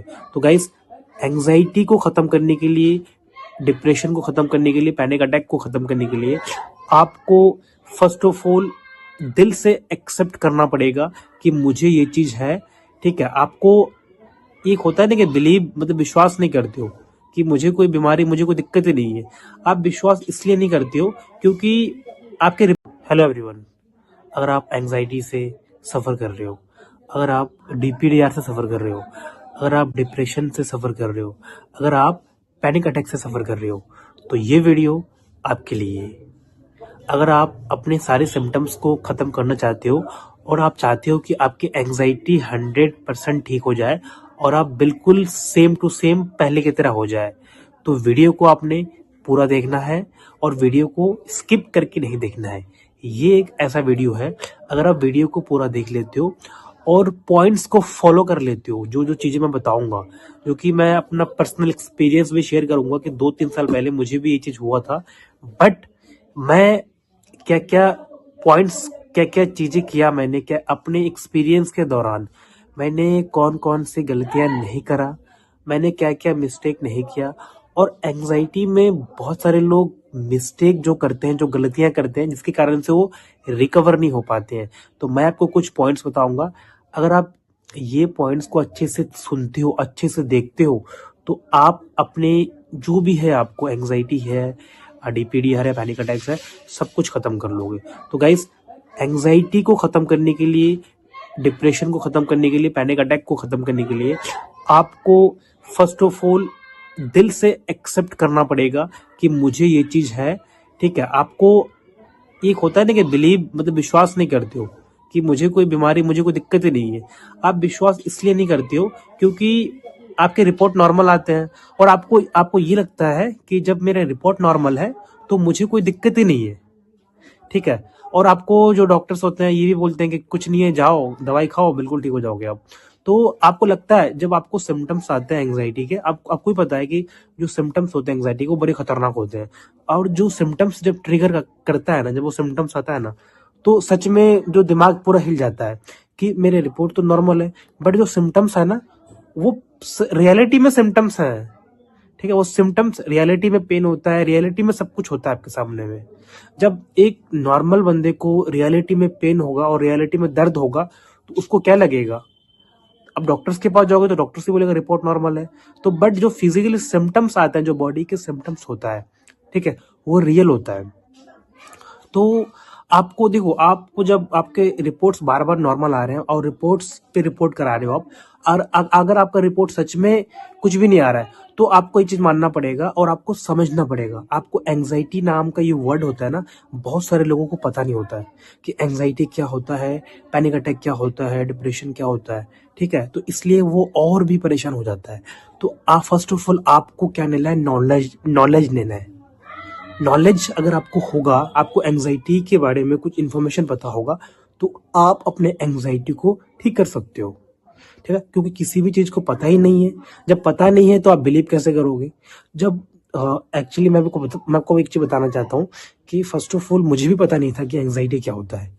लोगे। तो guys, anxiety को खत्म करने के लिए, डिप्रेशन को खत्म करने के लिए, पैनिक अटैक को खत्म करने के लिए आपको फर्स्ट ऑफ ऑल दिल से एक्सेप्ट करना पड़ेगा कि मुझे ये चीज है। ठीक है, आपको एक होता है ना कि बिलीव, मतलब विश्वास नहीं करते हो कि मुझे कोई बीमारी, मुझे कोई दिक्कत ही नहीं है। आप विश्वास इसलिए नहीं करते हो क्योंकि आपके हेलो एवरीवन, अगर आप एंजाइटी से सफ़र कर रहे हो, अगर आप डीपीडीआर से सफ़र कर रहे हो, अगर आप डिप्रेशन से सफ़र कर रहे हो, अगर आप पैनिक अटैक से सफ़र कर रहे हो, तो ये वीडियो आपके लिए है। अगर आप अपने सारे सिम्टम्स को ख़त्म करना चाहते हो और आप चाहते हो कि आपकी एंजाइटी 100% ठीक हो जाए और आप बिल्कुल सेम टू सेम पहले की तरह हो जाए, तो वीडियो को आपने पूरा देखना है और वीडियो को स्किप करके नहीं देखना है। ये एक ऐसा वीडियो है, अगर आप वीडियो को पूरा देख लेते हो और पॉइंट्स को फॉलो कर लेते हो, जो जो चीज़ें मैं बताऊंगा, जो कि मैं अपना पर्सनल एक्सपीरियंस भी शेयर करूंगा कि 2-3 साल पहले मुझे भी ये चीज़ हुआ था, बट मैं क्या क्या पॉइंट्स, क्या क्या चीज़ें किया मैंने, क्या अपने एक्सपीरियंस के दौरान मैंने कौन कौन सी गलतियां नहीं करा, मैंने क्या क्या मिस्टेक नहीं किया। और एंजाइटी में बहुत सारे लोग मिस्टेक जो करते हैं, जो गलतियां करते हैं, जिसके कारण से वो रिकवर नहीं हो पाते हैं। तो मैं आपको कुछ पॉइंट्स बताऊंगा, अगर आप ये पॉइंट्स को अच्छे से सुनते हो, अच्छे से देखते हो, तो आप अपने जो भी है, आपको एंजाइटी है, डीपीडी है, पैनिक अटैक्स है, सब कुछ खत्म कर लोगे। तो गाइस, एंजाइटी को खत्म करने के लिए, डिप्रेशन को खत्म करने के लिए, पैनिक अटैक को खत्म करने के लिए आपको फर्स्ट ऑफ ऑल दिल से एक्सेप्ट करना पड़ेगा कि मुझे ये चीज है। ठीक है, आपको एक होता है ना कि बिलीव, मतलब विश्वास नहीं करते हो कि मुझे कोई बीमारी, मुझे कोई दिक्कत ही नहीं है। आप विश्वास इसलिए नहीं करते हो क्योंकि आपके रिपोर्ट नॉर्मल आते हैं और आपको आपको ये लगता है कि जब मेरा रिपोर्ट नॉर्मल है तो मुझे कोई दिक्कत ही नहीं है। ठीक है, और आपको जो डॉक्टर्स होते हैं ये भी बोलते हैं कि कुछ नहीं है, जाओ दवाई खाओ, बिल्कुल ठीक हो जाओगे आप। तो आपको लगता है जब आपको सिम्टम्स आते हैं एंग्जाइटी के, आपको ही पता है कि जो सिम्टम्स होते हैं एंग्जाइटी के वो बड़े खतरनाक होते हैं। और जो सिम्टम्स जब ट्रिगर करता है ना, जब वो सिम्टम्स आता है ना, तो सच में जो दिमाग पूरा हिल जाता है कि मेरे रिपोर्ट तो नॉर्मल है, बट जो सिम्टम्स है ना, वो रियलिटी में सिम्टम्स हैं। ठीक है, वो सिम्टम्स रियलिटी में पेन होता है, रियलिटी में सब कुछ होता है आपके सामने में। जब एक नॉर्मल बंदे को रियलिटी में पेन होगा और रियलिटी में दर्द होगा तो उसको क्या लगेगा? अब डॉक्टर्स के पास जाओगे तो डॉक्टर से बोलेगा रिपोर्ट नॉर्मल है। तो बट जो फिजिकली सिम्टम्स आते हैं, जो बॉडी के सिम्टम्स होता है, ठीक है, वो रियल होता है। तो आपको देखो, आपको जब आपके रिपोर्ट्स बार बार नॉर्मल आ रहे हैं और रिपोर्ट्स पे रिपोर्ट करा रहे हो आप, और अगर आपका रिपोर्ट सच में कुछ भी नहीं आ रहा है, तो आपको ये चीज मानना पड़ेगा और आपको समझना पड़ेगा। आपको एंजाइटी नाम का ये वर्ड होता है ना, बहुत सारे लोगों को पता नहीं होता है कि एंजाइटी क्या होता है, पैनिक अटैक क्या होता है, डिप्रेशन क्या होता है। ठीक है, तो इसलिए वो और भी परेशान हो जाता है। तो आप फर्स्ट ऑफ ऑल आपको क्या लेना है? नॉलेज लेना है। नॉलेज अगर आपको होगा, आपको एंजाइटी के बारे में कुछ इन्फॉर्मेशन पता होगा, तो आप अपने एंजाइटी को ठीक कर सकते हो। ठीक है, क्योंकि किसी भी चीज को पता ही नहीं है। जब पता नहीं है तो आप बिलीव कैसे करोगे? जब एक्चुअली मैं आपको एक चीज बताना चाहता हूँ कि फर्स्ट ऑफ ऑल मुझे भी पता नहीं था कि एंजाइटी क्या होता है।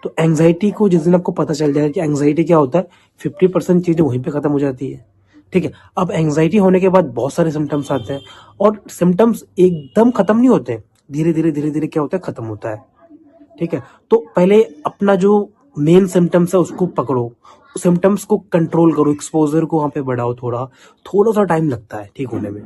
तो एंजाइटी को जिस दिन आपको पता चल जाएगा कि एंजाइटी क्या होता है, 50% चीजें वहीं पे खत्म हो जाती है। ठीक है, अब एंजाइटी होने के बाद बहुत सारे सिम्टम्स आते हैं और सिम्टम्स एकदम खत्म नहीं होते, धीरे धीरे क्या होता है, खत्म होता है। ठीक है, तो पहले अपना जो मेन सिम्टम्स है उसको पकड़ो, सिम्टम्स को कंट्रोल करो, एक्सपोजर को वहां पे बढ़ाओ। थोड़ा थोड़ा सा टाइम लगता है ठीक होने में।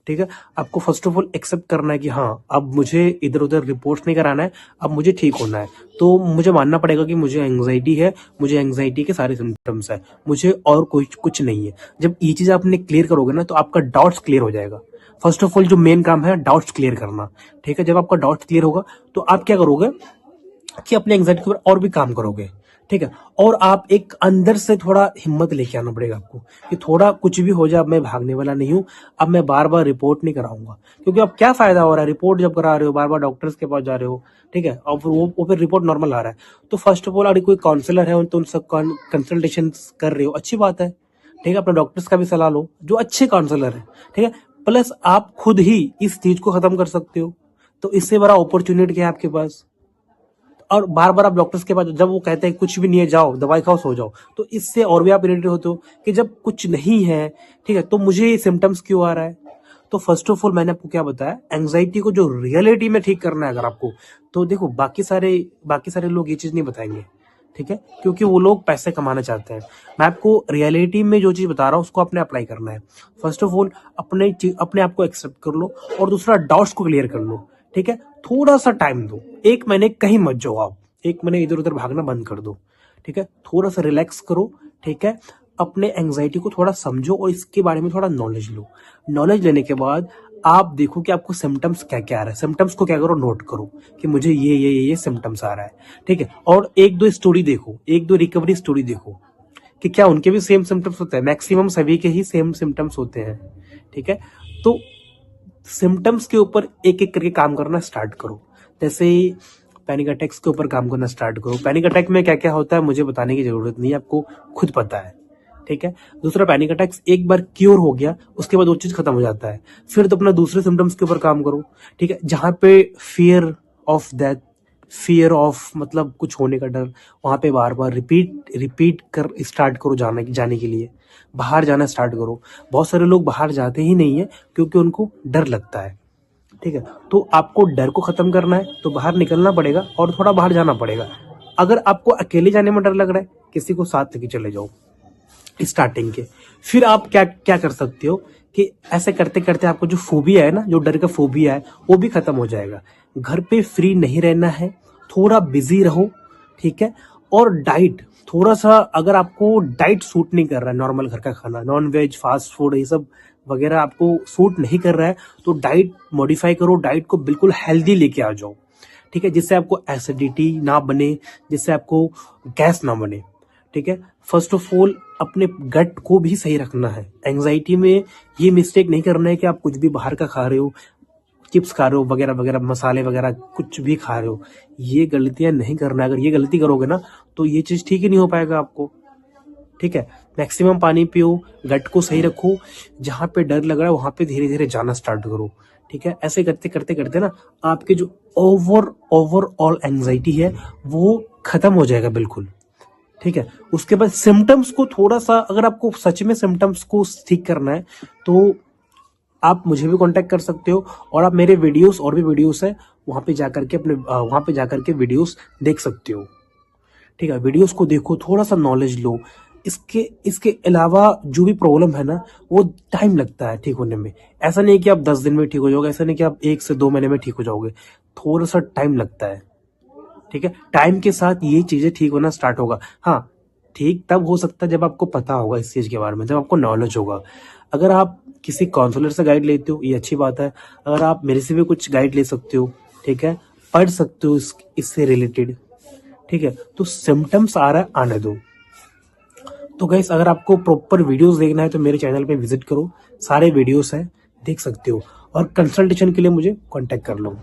ठीक है, आपको फर्स्ट ऑफ ऑल एक्सेप्ट करना है कि हाँ, अब मुझे इधर उधर रिपोर्ट्स नहीं कराना है, अब मुझे ठीक होना है। तो मुझे मानना पड़ेगा कि मुझे एंग्जाइटी है, मुझे एंग्जाइटी के सारे सिम्टम्स है, मुझे और कुछ नहीं है। जब ये चीज आपने क्लियर करोगे ना, तो आपका डाउट्स क्लियर हो जाएगा। फर्स्ट ऑफ ऑल जो मेन काम है, डाउट्स क्लियर करना। ठीक है, जब आपका डाउट्स क्लियर होगा तो आप क्या करोगे कि अपने एंग्जाइटी के ऊपर और भी काम करोगे। ठीक है, और आप एक अंदर से थोड़ा हिम्मत लेके आना पड़ेगा आपको कि थोड़ा कुछ भी हो जाए, अब मैं भागने वाला नहीं हूं, अब मैं बार बार रिपोर्ट नहीं कराऊंगा। क्योंकि अब क्या फायदा हो रहा है, रिपोर्ट जब करा रहे हो, बार बार डॉक्टर्स के पास जा रहे हो, ठीक है, और फिर वो फिर रिपोर्ट नॉर्मल आ रहा है। तो फर्स्ट ऑफ ऑल अगर कोई काउंसलर है तो उनसे कंसल्टेशन कर रहे हो, अच्छी बात है। ठीक है, अपने डॉक्टर्स का भी सलाह लो, जो अच्छे काउंसलर है। ठीक है, प्लस आप खुद ही इस चीज को खत्म कर सकते हो। तो इससे बड़ा अपॉर्चुनिटी क्या है आपके पास? और बार बार आप डॉक्टर्स के पास जब वो कहते हैं कुछ भी नहीं है, जाओ दवाई खाओ सो जाओ, तो इससे और भी आप इरिटेट होते हो कि जब कुछ नहीं है, ठीक है, तो मुझे ये सिम्टम्स क्यों आ रहा है। तो फर्स्ट ऑफ ऑल मैंने आपको क्या बताया, एंग्जाइटी को जो रियलिटी में ठीक करना है अगर आपको, तो देखो बाकी सारे लोग ये चीज नहीं बताएंगे, ठीक है, क्योंकि वो लोग पैसे कमाना चाहते हैं। मैं आपको रियलिटी में जो चीज बता रहा हूँ उसको आपने अप्लाई करना है। फर्स्ट ऑफ ऑल अपने आप को एक्सेप्ट कर लो, और दूसरा डाउट्स को क्लियर कर लो, ठीक है। थोड़ा सा टाइम दो, 1 महीने कहीं मत जाओ आप, 1 महीने इधर उधर भागना बंद कर दो, ठीक है। थोड़ा सा रिलैक्स करो, ठीक है। अपने एंग्जाइटी को थोड़ा समझो और इसके बारे में थोड़ा नॉलेज लो। नॉलेज लेने के बाद आप देखो कि आपको सिम्टम्स क्या क्या आ रहा है। सिम्टम्स को क्या करो, नोट करो कि मुझे ये सिम्टम्स आ रहा है, ठीक है। और एक दो स्टोरी देखो, एक दो रिकवरी स्टोरी देखो कि क्या उनके भी सेम सिम्टम्स होते हैं। मैक्सिमम सभी के ही सेम सिम्टम्स होते हैं, ठीक है। तो सिम्टम्स के ऊपर एक एक करके काम करना स्टार्ट करो। जैसे पैनिक अटैक्स के ऊपर काम करना स्टार्ट करो। पैनिक अटैक में क्या क्या होता है मुझे बताने की जरूरत नहीं है, आपको खुद पता है, ठीक है। दूसरा, पैनिक अटैक्स एक बार क्योर हो गया उसके बाद वो चीज खत्म हो जाता है। फिर तो अपना दूसरे सिम्टम्स के ऊपर काम करो, ठीक है। जहां पे fear of death, fear of मतलब कुछ होने का डर, वहां पे बार बार रिपीट कर स्टार्ट करो जाने के लिए। बाहर जाना स्टार्ट करो। बहुत सारे लोग बाहर जाते ही नहीं है क्योंकि उनको डर लगता है, ठीक है। तो आपको डर को खत्म करना है तो बाहर निकलना पड़ेगा और थोड़ा बाहर जाना पड़ेगा। अगर आपको अकेले जाने में डर लग रहा है, किसी को साथ लेके चले जाओ स्टार्टिंग के। फिर आप क्या क्या कर सकते हो कि ऐसे करते करते आपको जो फोबिया है ना, जो डर का फोबिया है, वो भी खत्म हो जाएगा। घर पे फ्री नहीं रहना है, थोड़ा बिजी रहो, ठीक है। और डाइट थोड़ा सा, अगर आपको डाइट सूट नहीं कर रहा है, नॉर्मल घर का खाना, नॉन वेज फास्ट फूड ये सब वगैरह आपको सूट नहीं कर रहा है, तो डाइट मॉडिफाई करो, डाइट को बिल्कुल हेल्दी लेके आ जाओ, ठीक है, जिससे आपको एसिडिटी ना बने, जिससे आपको गैस ना बने, ठीक है। फर्स्ट ऑफ ऑल अपने गट को भी सही रखना है। एंजाइटी में ये मिस्टेक नहीं करना है कि आप कुछ भी बाहर का खा रहे हो, चिप्स खा रहे हो वगैरह वगैरह, मसाले वगैरह कुछ भी खा रहे हो, ये गलतियां नहीं करना। अगर ये गलती करोगे ना तो ये चीज ठीक ही नहीं हो पाएगा आपको, ठीक है। मैक्सिमम पानी पियो, गट को सही रखो, जहां पे डर लग रहा है वहां पे धीरे धीरे जाना स्टार्ट करो, ठीक है। ऐसे करते करते करते ना आपके जो ओवरऑल एंजाइटी है वो खत्म हो जाएगा बिल्कुल, ठीक है। उसके बाद सिम्टम्स को थोड़ा सा, अगर आपको सच में सिम्टम्स को ठीक करना है तो आप मुझे भी कांटेक्ट कर सकते हो, और आप मेरे वीडियोस और भी वीडियोस है वहां पे जाकर के वीडियोस देख सकते हो, ठीक है। वीडियोस को देखो, थोड़ा सा नॉलेज लो। इसके अलावा जो भी प्रॉब्लम है ना वो टाइम लगता है ठीक होने में। ऐसा नहीं कि आप 10 दिन में ठीक हो जाओगे, ऐसा नहीं कि आप 1 से 2 महीने में ठीक हो जाओगे, थोड़ा सा टाइम लगता है, ठीक है। टाइम के साथ ये चीजें ठीक होना स्टार्ट होगा। हाँ, ठीक तब हो सकता है जब आपको पता होगा इस चीज के बारे में, जब आपको नॉलेज होगा। अगर आप किसी काउंसलर से गाइड लेते हो ये अच्छी बात है, अगर आप मेरे से भी कुछ गाइड ले सकते हो, ठीक है, पढ़ सकते हो इससे रिलेटेड, ठीक है। तो सिम्टम्स आ रहा है, आने दो। तो गाइस, अगर आपको प्रॉपर वीडियोस देखना है तो मेरे चैनल पे विजिट करो, सारे वीडियोस हैं, देख सकते हो, और कंसल्टेशन के लिए मुझे कांटेक्ट कर लो।